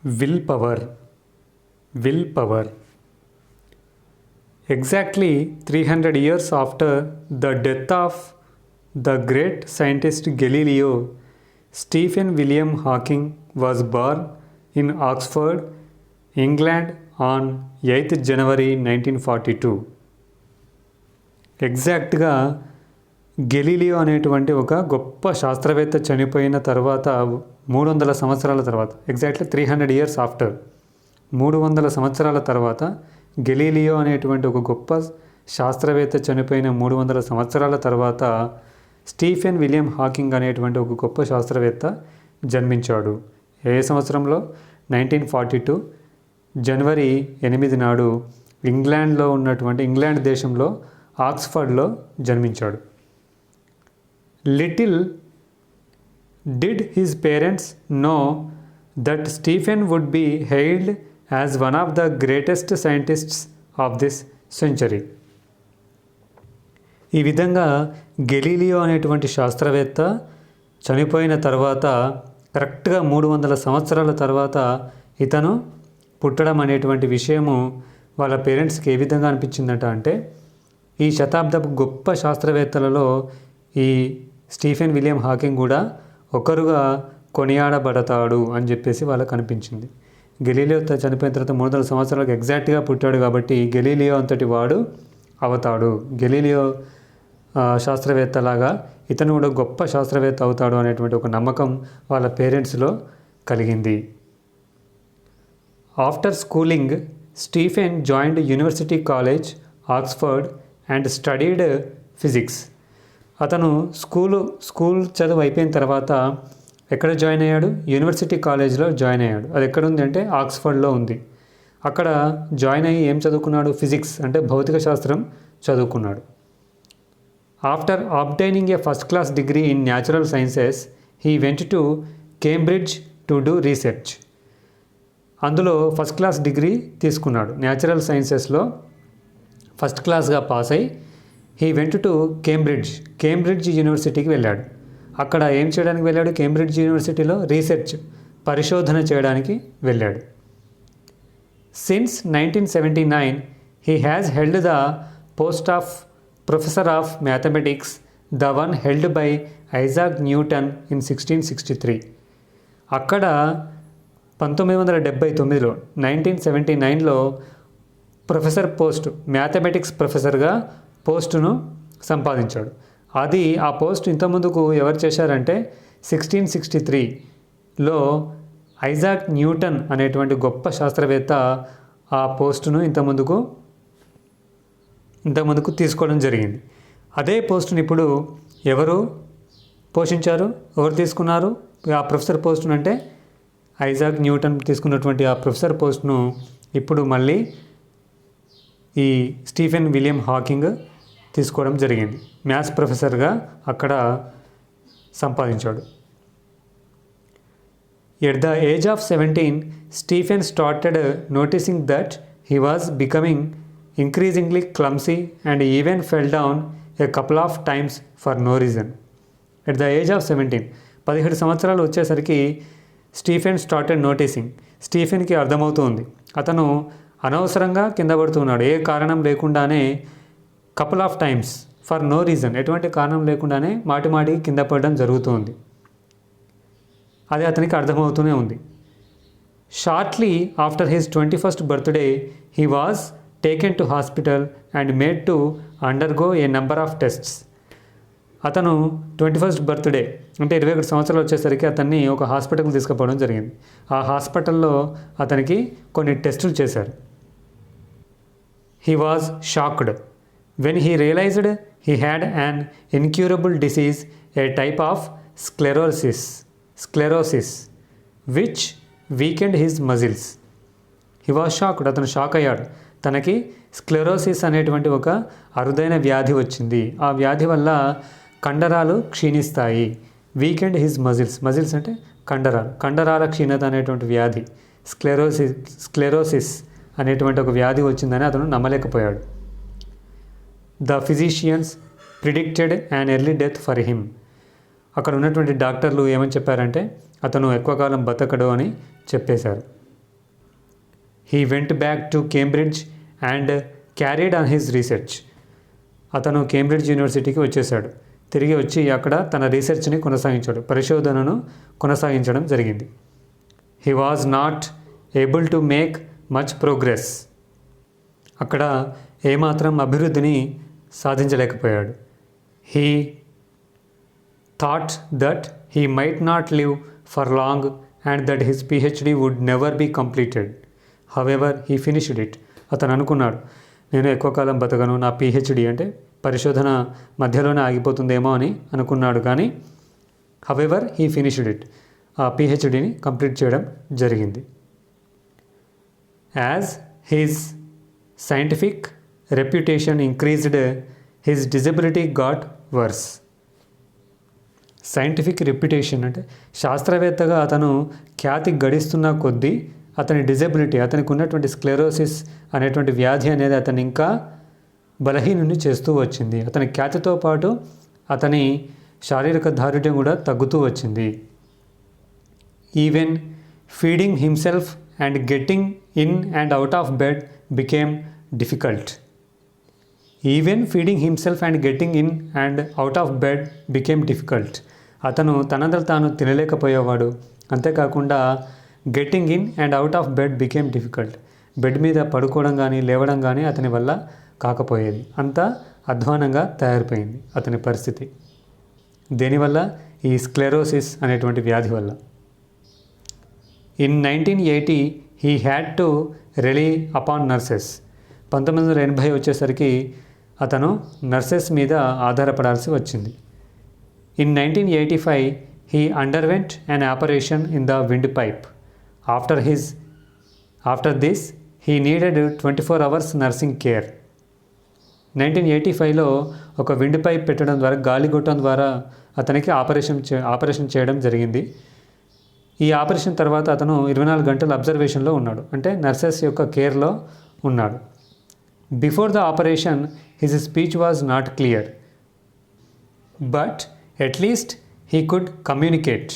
Willpower. Willpower. Exactly 300 years after the death of the great scientist Galileo, Stephen William Hawking was born in Oxford, England on 8th January 1942. ఎగ్జాక్ట్గా Galileo అనేటువంటి ఒక గొప్ప శాస్త్రవేత్త చనిపోయిన తర్వాత 300 సంవత్సరాల తర్వాత, ఎగ్జాక్ట్లీ 300 ఇయర్స్ ఆఫ్టర్, 300 సంవత్సరాల తర్వాత గెలీలియో అనేటువంటి ఒక గొప్ప శాస్త్రవేత్త చనిపోయిన 300 సంవత్సరాల తర్వాత స్టీఫెన్ విలియం హాకింగ్ అనేటువంటి ఒక గొప్ప శాస్త్రవేత్త జన్మించాడు. ఏ సంవత్సరంలో? 1942 జనవరి 8 నాడు ఇంగ్లాండ్ దేశంలో ఆక్స్ఫర్డ్లో జన్మించాడు. Little did his parents know that Stephen would be hailed as one of the greatest scientists of this century. ఈ విధంగా గెలీలియో అనేటువంటి శాస్త్రవేత్త చనిపోయిన తర్వాత కరెక్ట్గా 300 సంవత్సరాల తర్వాత ఇతను పుట్టడం అనేటువంటి విషయము వాళ్ళ పేరెంట్స్కి ఏ విధంగా అనిపించిందట అంటే, ఈ శతాబ్దపు గొప్ప శాస్త్రవేత్తలలో ఈ స్టీఫెన్ విలియం హాకింగ్ కూడా ఒకరుగా కొనియాడబడతాడు అని చెప్పేసి వాళ్ళకు అనిపించింది. గెలీలియో చనిపోయిన తర్వాత 300 సంవత్సరాలకు ఎగ్జాక్ట్గా పుట్టాడు కాబట్టి గెలీలియో అంతటి వాడు అవుతాడు, గెలీలియో శాస్త్రవేత్తలాగా ఇతను కూడా గొప్ప శాస్త్రవేత్త అవుతాడు అనేటువంటి ఒక నమ్మకం వాళ్ళ పేరెంట్స్లో కలిగింది. After schooling Stephen joined university college Oxford and studied physics. అతను స్కూల్ చదువు అయిపోయిన తర్వాత ఎక్కడ జాయిన్ అయ్యాడు? యూనివర్సిటీ కాలేజ్లో జాయిన్ అయ్యాడు. అది ఎక్కడ ఉంది అంటే ఆక్స్ఫర్డ్లో ఉంది. అక్కడ జాయిన్ అయ్యి ఏం చదువుకున్నాడు? ఫిజిక్స్ అంటే భౌతిక శాస్త్రం చదువుకున్నాడు. After obtaining a first class degree in natural sciences he went to Cambridge to do research. అందులో ఫస్ట్ క్లాస్ డిగ్రీ తీసుకున్నాడు. న్యాచురల్ సైన్సెస్లో ఫస్ట్ క్లాస్గా పాస్ అయి హీ వెంట్ టు కేంబ్రిడ్జ్ యూనివర్సిటీకి వెళ్ళాడు. అక్కడ ఏం చేయడానికి వెళ్ళాడు? కేంబ్రిడ్జ్ యూనివర్సిటీలో రీసెర్చ్, పరిశోధన చేయడానికి వెళ్ళాడు. Since 1979 he has held the post of professor of mathematics, the one held by Isaac Newton in 1663. అక్కడ 1979లో 1979లో ప్రొఫెసర్ పోస్ట్, మ్యాథమెటిక్స్ ప్రొఫెసర్గా పోస్టును సంపాదించాడు. ఆ పోస్ట్ ఇంతకుముందుకు ఎవరు చేశారంటే 1663లో ఐజాక్ న్యూటన్ అనేటువంటి గొప్ప శాస్త్రవేత్త ఆ పోస్టును ఇంతకుముందుకు తీసుకోవడం జరిగింది. అదే పోస్టును ఇప్పుడు ఎవరు పోషించారు? ఎవరు తీసుకున్నారు ఆ ప్రొఫెసర్ పోస్టును అంటే ఐజాక్ న్యూటన్ తీసుకున్నటువంటి ఆ ప్రొఫెసర్ పోస్ట్ను ఇప్పుడు మళ్ళీ ఈ స్టీఫెన్ విలియం హాకింగ్ తీసుకోవడం జరిగింది. మ్యాథ్స్ ప్రొఫెసర్గా అక్కడ సంపాదించాడు. At the age of 17 Stephen started noticing that he was becoming increasingly clumsy and even fell down a couple of times for no reason. At the age of 17 సంవత్సరాలు వచ్చేసరికి Stephen started noticing, స్టీఫెన్కి అర్థమవుతుంది అతను అనవసరంగా కింద పడుతున్నాడు, ఏ కారణం లేకుండానే, couple of times for no reason, ఎటువంటి కారణం లేకుండానే మాటి కింద పడడం జరుగుతుంది. అది అతనికి అర్థమవుతూనే ఉంది. Shortly after his 21st birthday he was taken to hospital and made to undergo A number of tests. అతను 21st బర్త్డే అంటే 21 సంవత్సరాలు వచ్చేసరికి అతన్ని ఒక హాస్పిటల్కి తీసుకుపోవడం జరిగింది. ఆ హాస్పిటల్లో అతనికి కొన్ని టెస్టులు చేశారు. He was shocked when he realised he had an incurable disease, a type of sclerosis which weakened his muscles. He was shocked, అతను షాక్ అయ్యాడు. తనకి స్క్లెరోసిస్ అనేటువంటి ఒక అరుదైన వ్యాధి వచ్చింది. ఆ వ్యాధి వల్ల కండరాలు క్షీణిస్తాయి. వీకెండ్ హిజ్ మజిల్స్ అంటే కండరాల క్షీణత అనేటువంటి వ్యాధి, స్క్లెరోసిస్ అనేటువంటి ఒక వ్యాధి వచ్చిందని అతను నమ్మలేకపోయాడు. The physicians predicted an early death for him. అక్కడ ఉన్నటువంటి డాక్టర్లు ఏమని చెప్పారంటే అతను ఎక్కువ కాలం బతకడు అని చెప్పేశారు. He went back to Cambridge and carried on his research. అతను కేంబ్రిడ్జ్ యూనివర్సిటీకి వచ్చేసాడు. తిరిగి వచ్చి అక్కడ తన రీసెర్చ్ని కొనసాగించాడు, పరిశోధనను కొనసాగించడం జరిగింది. He was not able to make much progress. అక్కడ ఏమాత్రం అభివృద్ధిని సాధించలేకపోయాడు. He thought that he might not live for long and that his PhD would never be completed. However he finished it. అతను అనుకున్నాడు, నేను ఎక్కువ కాలం బతకను, నా పిహెచ్డి అంటే పరిశోధన మధ్యలోనే ఆగిపోతుందేమో అని అనుకున్నాడు. కానీ హవెవర్ హీ ఫినిష్డ్ ఇట్, ఆ పిహెచ్డిని కంప్లీట్ చేయడం జరిగింది. As his scientific reputation increased, his disability got worse. Scientific reputation అంటే శాస్త్రవేత్తగా అతను ఖ్యాతి గడిస్తున్న కొద్దీ అతని డిజబిలిటీ, అతనికి ఉన్నటువంటి స్క్లెరోసిస్ అనేటువంటి వ్యాధి అనేది అతన్ని ఇంకా బలహీనుని చేస్తూ వచ్చింది. అతని ఖ్యాతితో పాటు అతని శారీరక దారుఢ్యం కూడా తగ్గుతూ వచ్చింది. Even feeding himself and getting in and out of bed became difficult. Even feeding himself and getting in and out of bed became difficult. అతను తనందరూ తాను తినలేకపోయేవాడు. అంతేకాకుండా getting in and out of bed became difficult. Bed మీద పడుకోవడం కానీ లేవడం కానీ అతని వల్ల కాకపోయేది. అంత అధ్వానంగా తయారైపోయింది అతని పరిస్థితి. దేనివల్ల? ఈ స్క్లెరోసిస్ అనేటువంటి వ్యాధి వల్ల. In 1980 he had to rely upon nurses. 1980 వచ్చేసరికి అతను నర్సెస్ మీద ఆధారపడాల్సి వచ్చింది. In 1985 he underwent an operation in the windpipe. After this he needed 24 hours nursing care. 1985లో ఒక విండ్ పైప్ పెట్టడం ద్వారా, గాలిగొట్టం ద్వారా అతనికి ఆపరేషన్ చేయడం జరిగింది. ఈ ఆపరేషన్ తర్వాత అతను 24 గంటలు అబ్జర్వేషన్లో ఉన్నాడు, అంటే నర్సెస్ యొక్క కేర్లో ఉన్నాడు. Before the operation his speech was not clear, but at least he could communicate.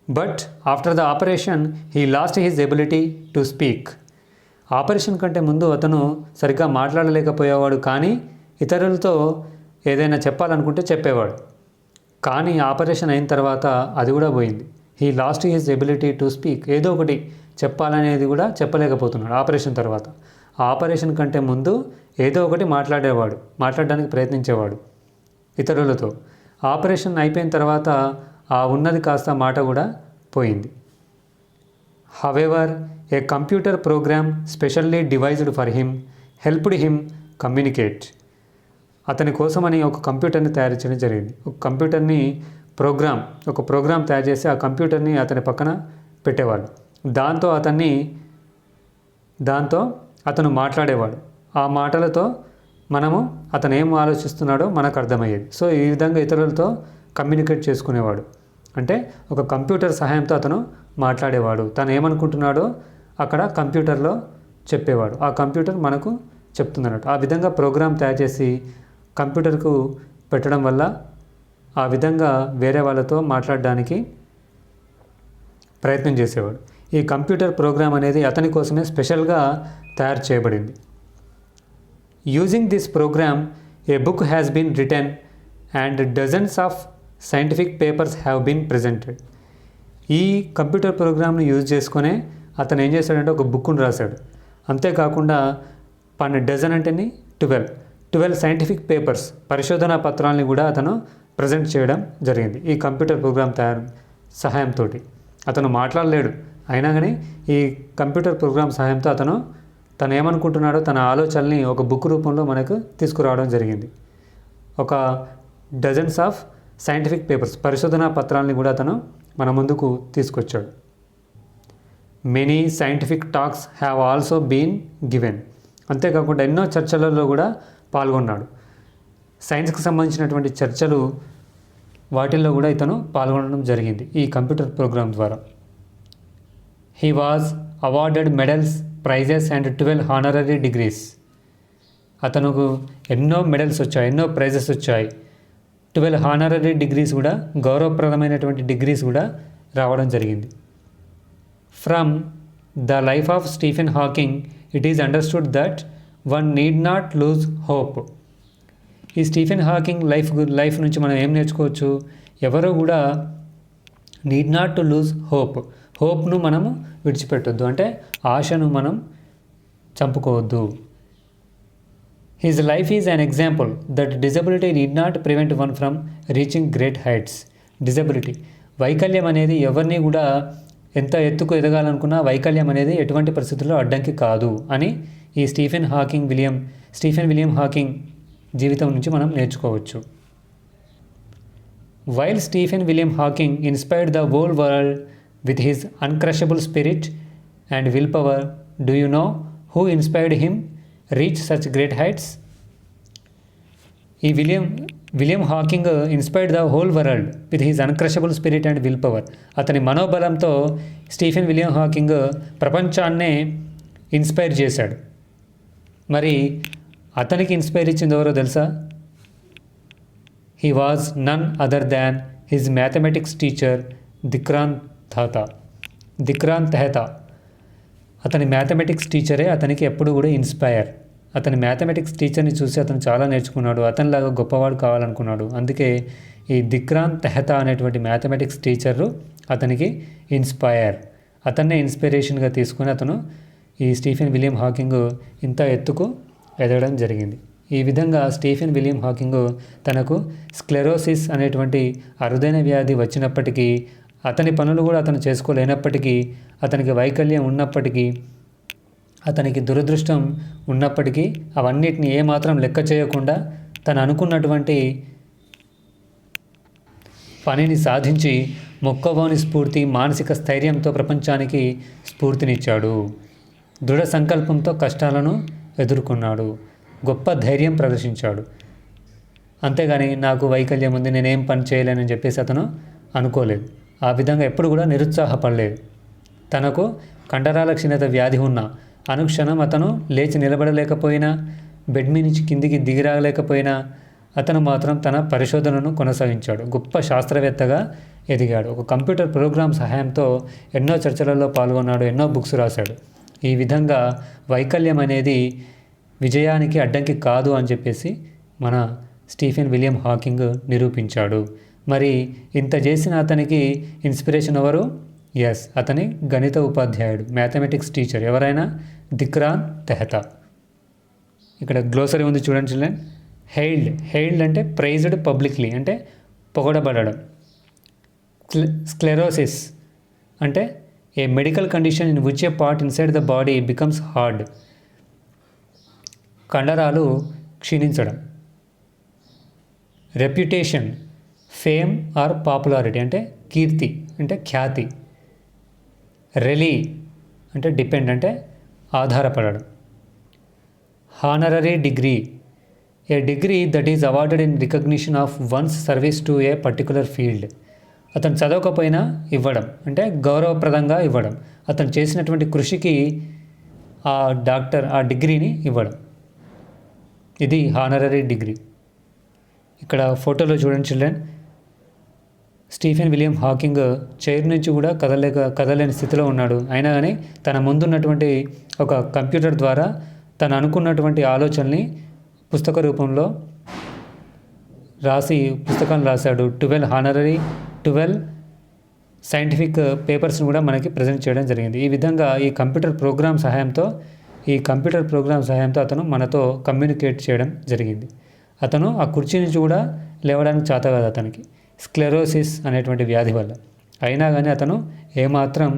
But after the operation he lost his ability to speak. Operation కంటే ముందు అతను సరిగ్గా మాట్లాడలేకపోయేవాడు, కానీ ఇతరులతో ఏదైనా చెప్పాలనుకుంటే చెప్పేవాడు. కానీ ఆపరేషన్ అయిన తర్వాత అది కూడా పోయింది. He lost his ability to speak. ఏదో ఒకటి చెప్పాలనేది కూడా చెప్పలేకపోతున్నాడు ఆపరేషన్ తర్వాత. ఆ ఆపరేషన్ కంటే ముందు ఏదో ఒకటి మాట్లాడడానికి ప్రయత్నించేవాడు ఇతరులతో. ఆపరేషన్ అయిపోయిన తర్వాత ఆ ఉన్నది కాస్త మాట కూడా పోయింది. However A computer program specially devised for him helped him communicate. అతని కోసమని ఒక కంప్యూటర్ని తయారు చేయడం జరిగింది. ఒక ప్రోగ్రామ్ తయారు చేసి ఆ కంప్యూటర్ని అతని పక్కన పెట్టేవాడు. దాంతో అతను మాట్లాడేవాడు. ఆ మాటలతో అతను ఏం ఆలోచిస్తున్నాడో మనకు అర్థమయ్యేది. సో ఈ విధంగా ఇతరులతో కమ్యూనికేట్ చేసుకునేవాడు. అంటే ఒక కంప్యూటర్ సహాయంతో అతను మాట్లాడేవాడు. తను ఏమనుకుంటున్నాడో అక్కడ కంప్యూటర్లో చెప్పేవాడు. ఆ కంప్యూటర్ మనకు చెప్తుందన్నట్టు. ఆ విధంగా ప్రోగ్రామ్ తయారు చేసి కంప్యూటర్కు పెట్టడం వల్ల ఆ విధంగా వేరే వాళ్ళతో మాట్లాడడానికి ప్రయత్నం చేసేవాడు. ఈ కంప్యూటర్ ప్రోగ్రామ్ అనేది అతని కోసమే స్పెషల్గా తయారు చేయబడింది. Using this program a book has been written and dozens of scientific papers have been presented. ఈ కంప్యూటర్ ప్రోగ్రామ్ను యూజ్ చేసుకునే అతను ఏం చేశాడంటే ఒక బుక్ను రాశాడు. అంతేకాకుండా 12 అంటేని 12 సైంటిఫిక్ పేపర్స్, పరిశోధనా పత్రాలని కూడా అతను ప్రజెంట్ చేయడం జరిగింది ఈ కంప్యూటర్ ప్రోగ్రామ్ సహాయంతో. అతను మాట్లాడలేడు, అయినా కానీ ఈ కంప్యూటర్ ప్రోగ్రామ్ సహాయంతో తను ఏమనుకుంటున్నాడో తన ఆలోచనల్ని ఒక బుక్ రూపంలో మనకు తీసుకురావడం జరిగింది. ఒక డజన్స్ ఆఫ్ సైంటిఫిక్ పేపర్స్, పరిశోధనా పత్రాలని కూడా అతను మన ముందుకు తీసుకొచ్చాడు. Many scientific talks have also been given. అంతేకాకుండా ఎన్నో చర్చలలో కూడా పాల్గొన్నాడు. సైన్స్కి సంబంధించినటువంటి చర్చలు, వాటిల్లో కూడా ఇతను పాల్గొనడం జరిగింది ఈ కంప్యూటర్ ప్రోగ్రామ్ ద్వారా. He was awarded medals, prizes and 12 honorary degrees. అతనుకు ఎన్నో మెడల్స్ వచ్చాయి, ఎన్నో ప్రైజెస్ వచ్చాయి. 12 హానరరీ డిగ్రీస్ కూడా, గౌరవప్రదమైనటువంటి డిగ్రీస్ కూడా రావడం జరిగింది. From the life of Stephen Hawking it is understood that one need not lose hope. ఈ స్టీఫెన్ హాకింగ్ లైఫ్ నుంచి మనం ఏం నేర్చుకోవచ్చు? ఎవరు కూడా నీడ్ నాట్ టు లూజ్ హోప్ను మనము విడిచిపెట్టొద్దు, అంటే ఆశను మనం చంపుకోవద్దు. His life is an example that disability need not prevent one from reaching great heights. Disability, వైకల్యం అనేది ఎవరిని కూడా ఎంత ఎత్తుకు ఎదగాలనుకున్నా వైకల్యం అనేది ఎటువంటి పరిస్థితుల్లో అడ్డంకి కాదు అని ఈ స్టీఫెన్ విలియం హాకింగ్ జీవితం నుంచి మనం నేర్చుకోవచ్చు. While Stephen William Hawking inspired the whole world with his uncrushable spirit and willpower, do you know who inspired him reach such great heights? ఈ William Hawking inspired the whole world with his uncrushable spirit and willpower. అతని మనోబలంతో Stephen William Hawking ప్రపంచాన్నే inspire చేశాడు. మరి అతనికి inspire ఇచ్చింది ఎవరో తెలుసా? He was none other than his mathematics teacher Dikran Tahta. అతని మ్యాథమెటిక్స్ టీచరే అతనికి ఎప్పుడు కూడా ఇన్స్పైర్. అతని మ్యాథమెటిక్స్ టీచర్ని చూసి అతను చాలా నేర్చుకున్నాడు, అతనిలాగా గొప్పవాడు కావాలనుకున్నాడు. అందుకే ఈ దిక్రాంత్ తెహతా అనేటువంటి మ్యాథమెటిక్స్ టీచరు అతనికి అతన్నే ఇన్స్పిరేషన్గా తీసుకుని అతను ఈ స్టీఫెన్ విలియం హాకింగ్ ఇంత ఎత్తుకు ఎదగడం జరిగింది. ఈ విధంగా స్టీఫెన్ విలియం హాకింగ్ తనకు స్క్లెరోసిస్ అనేటువంటి అరుదైన వ్యాధి వచ్చినప్పటికీ, అతని పనులు కూడా అతను చేసుకోలేనప్పటికీ, అతనికి వైకల్యం ఉన్నప్పటికీ, అతనికి దురదృష్టం ఉన్నప్పటికీ అవన్నిటిని ఏమాత్రం లెక్క చేయకుండా తను అనుకున్నటువంటి పనిని సాధించి మొక్కవోని స్ఫూర్తి, మానసిక స్థైర్యంతో ప్రపంచానికి స్ఫూర్తినిచ్చాడు. దృఢ సంకల్పంతో కష్టాలను ఎదుర్కొన్నాడు, గొప్ప ధైర్యం ప్రదర్శించాడు. అంతేగాని నాకు వైకల్యం ఉంది, నేనేం పని చేయలేనని చెప్పేసి అతను అనుకోలేదు. ఆ విధంగా ఎప్పుడు కూడా నిరుత్సాహపడలేదు. తనకు కండరాల క్షీణత వ్యాధి ఉన్న అనుక్షణం అతను లేచి నిలబడలేకపోయినా, బెడ్ మీ నుంచి కిందికి దిగిరాగలేకపోయినా అతను మాత్రం తన పరిశోధనను కొనసాగించాడు. గొప్ప శాస్త్రవేత్తగా ఎదిగాడు. ఒక కంప్యూటర్ ప్రోగ్రామ్ సహాయంతో ఎన్నో చర్చలలో పాల్గొన్నాడు, ఎన్నో బుక్స్ రాశాడు. ఈ విధంగా వైకల్యం అనేది విజయానికి అడ్డంకి కాదు అని చెప్పేసి మన స్టీఫెన్ విలియం హాకింగ్ నిరూపించాడు. మరి ఇంత చేసిన అతనికి ఇన్స్పిరేషన్ ఎవరు? అతని గణిత ఉపాధ్యాయుడు, మ్యాథమెటిక్స్ టీచర్ ఎవరైనా దిక్రాంత్ తెహతా. ఇక్కడ గ్లోసరీ ఉంది చూడండి చిల్డ్రన్. హెయిల్డ్ అంటే ప్రైజ్డ్ పబ్లిక్లీ, అంటే పొగడబడడం. స్క్లెరోసిస్ అంటే a medical condition in which a part inside the body becomes hard, కండరాలు క్షీణించడం. రెప్యుటేషన్, ఫేమ్ ఆర్ పాపులారిటీ అంటే కీర్తి, అంటే ఖ్యాతి. రెలీ అంటే డిపెండ్, అంటే ఆధారపడడం. Honorary degree, a degree that is awarded in recognition of one's service to a particular field. అతను చదవకపోయినా ఇవ్వడం, అంటే గౌరవప్రదంగా ఇవ్వడం. అతను చేసినటువంటి కృషికి ఆ డిగ్రీని ఇవ్వడం. ఇది హానరరీ డిగ్రీ. ఇక్కడ ఫోటోలో చూడండి children. Stephen William Hawking chair నుంచి కూడా కదలేని స్థితిలో ఉన్నాడు. అయినా కానీ తన ముందున్నటువంటి ఒక కంప్యూటర్ ద్వారా తను అనుకున్నటువంటి ఆలోచనల్ని పుస్తక రూపంలో పుస్తకాన్ని రాశాడు. 12 సైంటిఫిక్ పేపర్స్ని కూడా మనకి ప్రజెంట్ చేయడం జరిగింది. ఈ విధంగా ఈ కంప్యూటర్ ప్రోగ్రామ్ సహాయంతో అతను మనతో కమ్యూనికేట్ చేయడం జరిగింది. అతను ఆ కుర్చీ నుంచి కూడా లేవడానికి చేత కాదు అతనికి, స్క్లెరోసిస్ అనేటువంటి వ్యాధి వల్ల. అయినా కానీ అతను ఏమాత్రం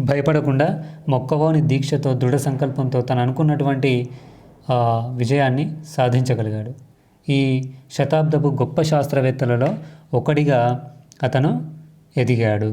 భయపడకుండా మొక్కవోని దీక్షతో, దృఢ సంకల్పంతో తను అనుకున్నటువంటి విజయాన్ని సాధించగలిగాడు. ఈ శతాబ్దపు గొప్ప శాస్త్రవేత్తలలో ఒకడిగా అతను ఎదిగాడు.